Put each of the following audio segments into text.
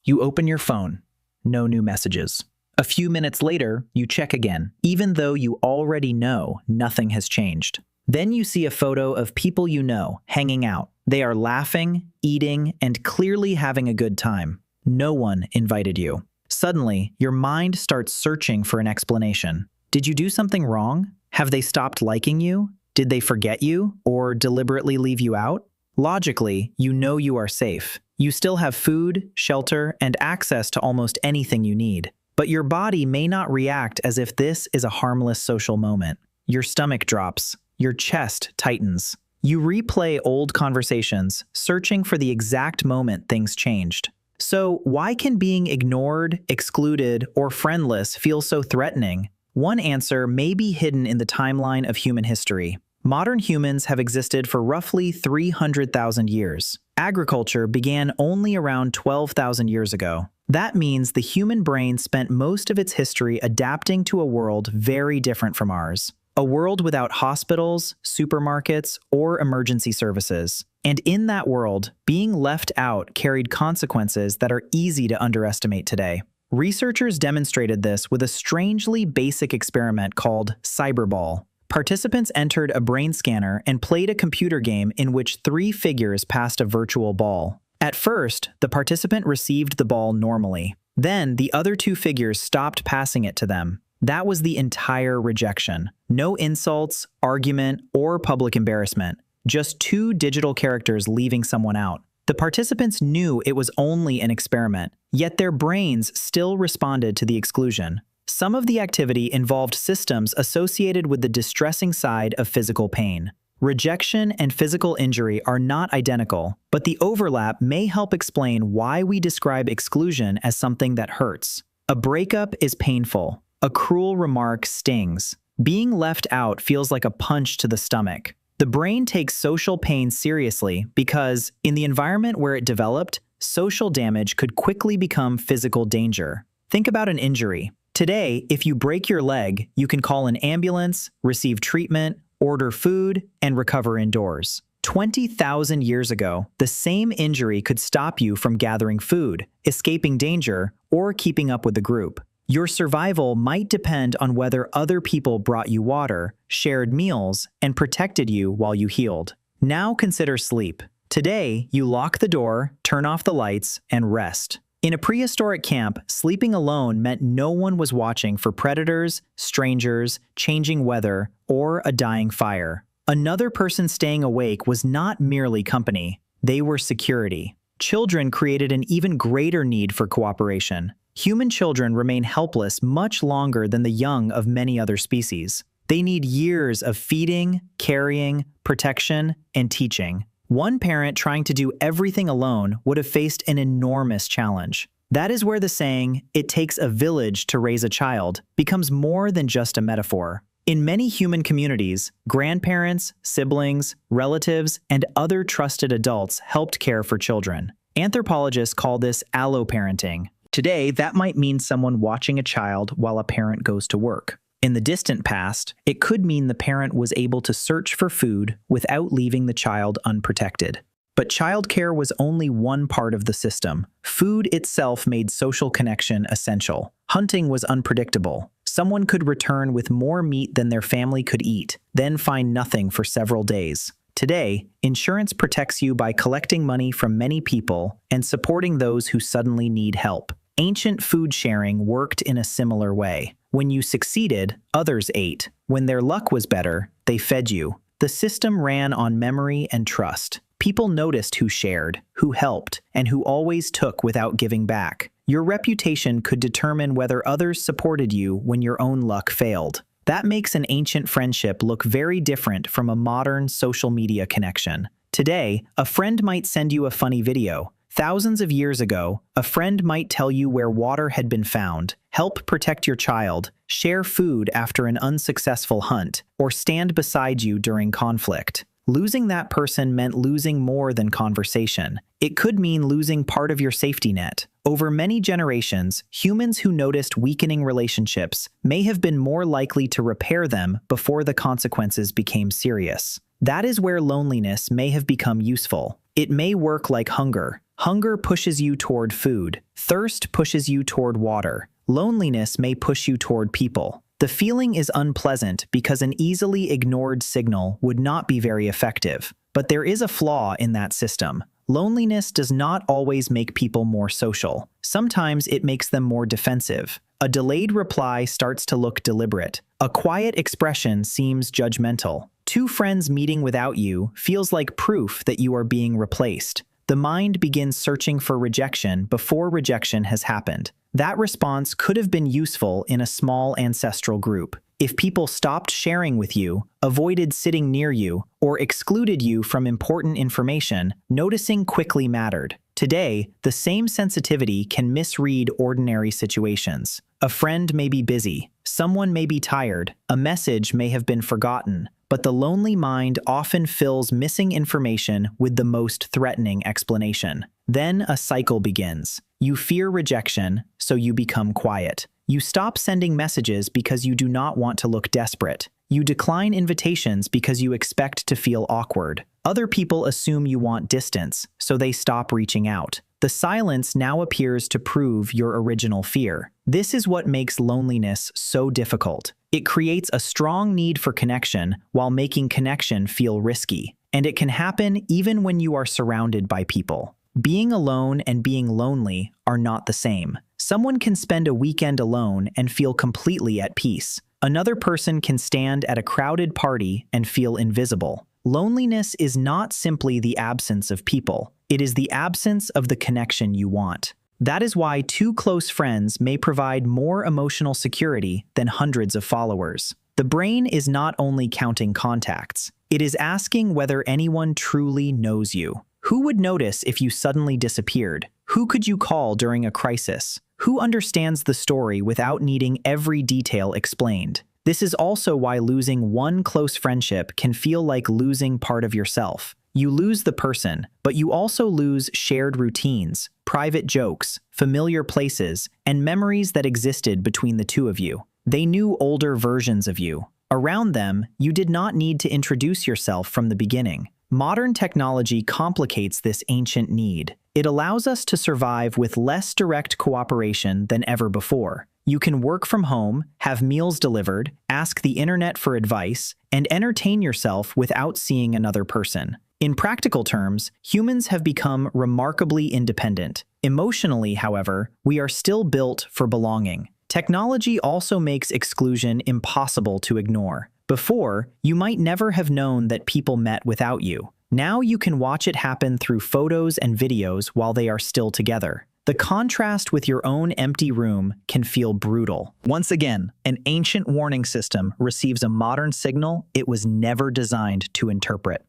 You open your phone. No new messages. A few minutes later, you check again, even though you already know nothing has changed. Then you see a photo of people you know hanging out. They are laughing, eating, and clearly having a good time. No one invited you. Suddenly, your mind starts searching for an explanation. Did you do something wrong? Have they stopped liking you? Did they forget you or deliberately leave you out? Logically, you know you are safe. You still have food, shelter, and access to almost anything you need. But your body may not react as if this is a harmless social moment. Your stomach drops. Your chest tightens. You replay old conversations, searching for the exact moment things changed. So, why can being ignored, excluded, or friendless feel so threatening? One answer may be hidden in the timeline of human history. Modern humans have existed for roughly 300,000 years. Agriculture began only around 12,000 years ago. That means the human brain spent most of its history adapting to a world very different from ours. A world without hospitals, supermarkets, or emergency services. And in that world, being left out carried consequences that are easy to underestimate today. Researchers demonstrated this with a strangely basic experiment called cyberball. Participants entered a brain scanner and played a computer game in which 3 figures passed a virtual ball. At first, the participant received the ball normally. Then, the other 2 figures stopped passing it to them. That was the entire rejection. No insults, argument, or public embarrassment. Just 2 digital characters leaving someone out. The participants knew it was only an experiment, yet their brains still responded to the exclusion. Some of the activity involved systems associated with the distressing side of physical pain. Rejection and physical injury are not identical, but the overlap may help explain why we describe exclusion as something that hurts. A breakup is painful. A cruel remark stings. Being left out feels like a punch to the stomach. The brain takes social pain seriously because, in the environment where it developed, social damage could quickly become physical danger. Think about an injury. Today, if you break your leg, you can call an ambulance, receive treatment, order food, and recover indoors. 20,000 years ago, the same injury could stop you from gathering food, escaping danger, or keeping up with the group. Your survival might depend on whether other people brought you water, shared meals, and protected you while you healed. Now consider sleep. Today, you lock the door, turn off the lights, and rest. In a prehistoric camp, sleeping alone meant no one was watching for predators, strangers, changing weather, or a dying fire. Another person staying awake was not merely company, they were security. Children created an even greater need for cooperation. Human children remain helpless much longer than the young of many other species. They need years of feeding, carrying, protection, and teaching. One parent trying to do everything alone would have faced an enormous challenge. That is where the saying, "it takes a village to raise a child," becomes more than just a metaphor. In many human communities, grandparents, siblings, relatives, and other trusted adults helped care for children. Anthropologists call this alloparenting. Today, that might mean someone watching a child while a parent goes to work. In the distant past, it could mean the parent was able to search for food without leaving the child unprotected. But childcare was only one part of the system. Food itself made social connection essential. Hunting was unpredictable. Someone could return with more meat than their family could eat, then find nothing for several days. Today, insurance protects you by collecting money from many people and supporting those who suddenly need help. Ancient food sharing worked in a similar way. When you succeeded, others ate. When their luck was better, they fed you. The system ran on memory and trust. People noticed who shared, who helped, and who always took without giving back. Your reputation could determine whether others supported you when your own luck failed. That makes an ancient friendship look very different from a modern social media connection. Today, a friend might send you a funny video. Thousands of years ago, a friend might tell you where water had been found, help protect your child, share food after an unsuccessful hunt, or stand beside you during conflict. Losing that person meant losing more than conversation. It could mean losing part of your safety net. Over many generations, humans who noticed weakening relationships may have been more likely to repair them before the consequences became serious. That is where loneliness may have become useful. It may work like hunger. Hunger pushes you toward food. Thirst pushes you toward water. Loneliness may push you toward people. The feeling is unpleasant because an easily ignored signal would not be very effective. But there is a flaw in that system. Loneliness does not always make people more social. Sometimes it makes them more defensive. A delayed reply starts to look deliberate. A quiet expression seems judgmental. Two friends meeting without you feels like proof that you are being replaced. The mind begins searching for rejection before rejection has happened. That response could have been useful in a small ancestral group. If people stopped sharing with you, avoided sitting near you, or excluded you from important information, noticing quickly mattered. Today, the same sensitivity can misread ordinary situations. A friend may be busy, someone may be tired, a message may have been forgotten, but the lonely mind often fills missing information with the most threatening explanation. Then a cycle begins. You fear rejection, so you become quiet. You stop sending messages because you do not want to look desperate. You decline invitations because you expect to feel awkward. Other people assume you want distance, so they stop reaching out. The silence now appears to prove your original fear. This is what makes loneliness so difficult. It creates a strong need for connection while making connection feel risky. And it can happen even when you are surrounded by people. Being alone and being lonely are not the same. Someone can spend a weekend alone and feel completely at peace. Another person can stand at a crowded party and feel invisible. Loneliness is not simply the absence of people. It is the absence of the connection you want. That is why two close friends may provide more emotional security than hundreds of followers. The brain is not only counting contacts. It is asking whether anyone truly knows you. Who would notice if you suddenly disappeared? Who could you call during a crisis? Who understands the story without needing every detail explained? This is also why losing one close friendship can feel like losing part of yourself. You lose the person, but you also lose shared routines, private jokes, familiar places, and memories that existed between the two of you. They knew older versions of you. Around them, you did not need to introduce yourself from the beginning. Modern technology complicates this ancient need. It allows us to survive with less direct cooperation than ever before. You can work from home, have meals delivered, ask the internet for advice, and entertain yourself without seeing another person. In practical terms, humans have become remarkably independent. Emotionally, however, we are still built for belonging. Technology also makes exclusion impossible to ignore. Before, you might never have known that people met without you. Now you can watch it happen through photos and videos while they are still together. The contrast with your own empty room can feel brutal. Once again, an ancient warning system receives a modern signal it was never designed to interpret.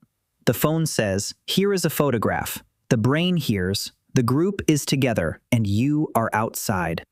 The phone says, "Here is a photograph." The brain hears, "The group is together and you are outside."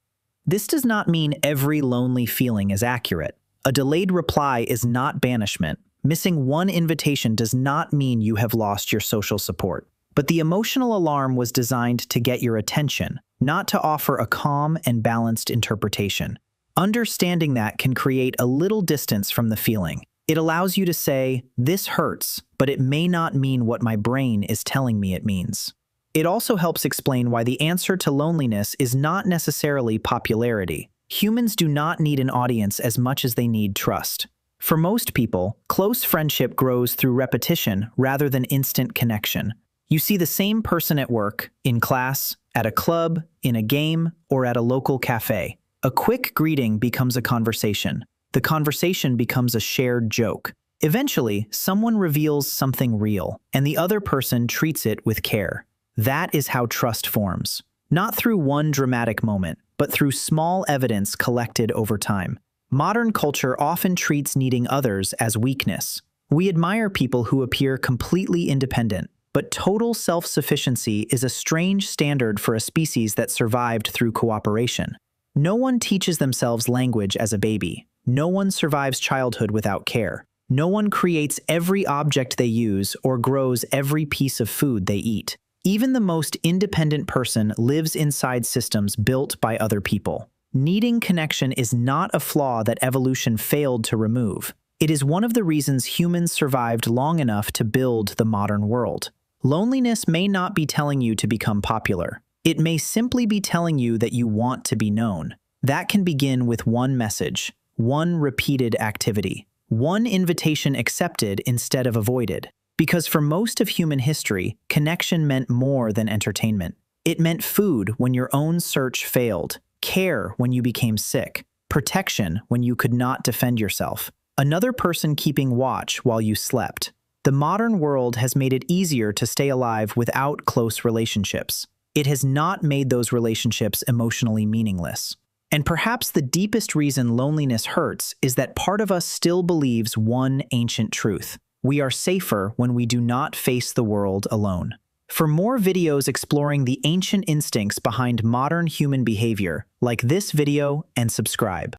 This does not mean every lonely feeling is accurate. A delayed reply is not banishment. Missing one invitation does not mean you have lost your social support. But the emotional alarm was designed to get your attention, not to offer a calm and balanced interpretation. Understanding that can create a little distance from the feeling. It allows you to say, "This hurts, but it may not mean what my brain is telling me it means." It also helps explain why the answer to loneliness is not necessarily popularity. Humans do not need an audience as much as they need trust. For most people, close friendship grows through repetition rather than instant connection. You see the same person at work, in class, at a club, in a game, or at a local cafe. A quick greeting becomes a conversation. The conversation becomes a shared joke. Eventually, someone reveals something real, and the other person treats it with care. That is how trust forms. Not through one dramatic moment, but through small evidence collected over time. Modern culture often treats needing others as weakness. We admire people who appear completely independent, but total self-sufficiency is a strange standard for a species that survived through cooperation. No one teaches themselves language as a baby. No one survives childhood without care. No one creates every object they use or grows every piece of food they eat. Even the most independent person lives inside systems built by other people. Needing connection is not a flaw that evolution failed to remove. It is one of the reasons humans survived long enough to build the modern world. Loneliness may not be telling you to become popular. It may simply be telling you that you want to be known. That can begin with one message, one repeated activity, one invitation accepted instead of avoided. Because for most of human history, connection meant more than entertainment. It meant food when your own search failed, care when you became sick, protection when you could not defend yourself, another person keeping watch while you slept. The modern world has made it easier to stay alive without close relationships. It has not made those relationships emotionally meaningless. And perhaps the deepest reason loneliness hurts is that part of us still believes one ancient truth. We are safer when we do not face the world alone. For more videos exploring the ancient instincts behind modern human behavior, like this video and subscribe.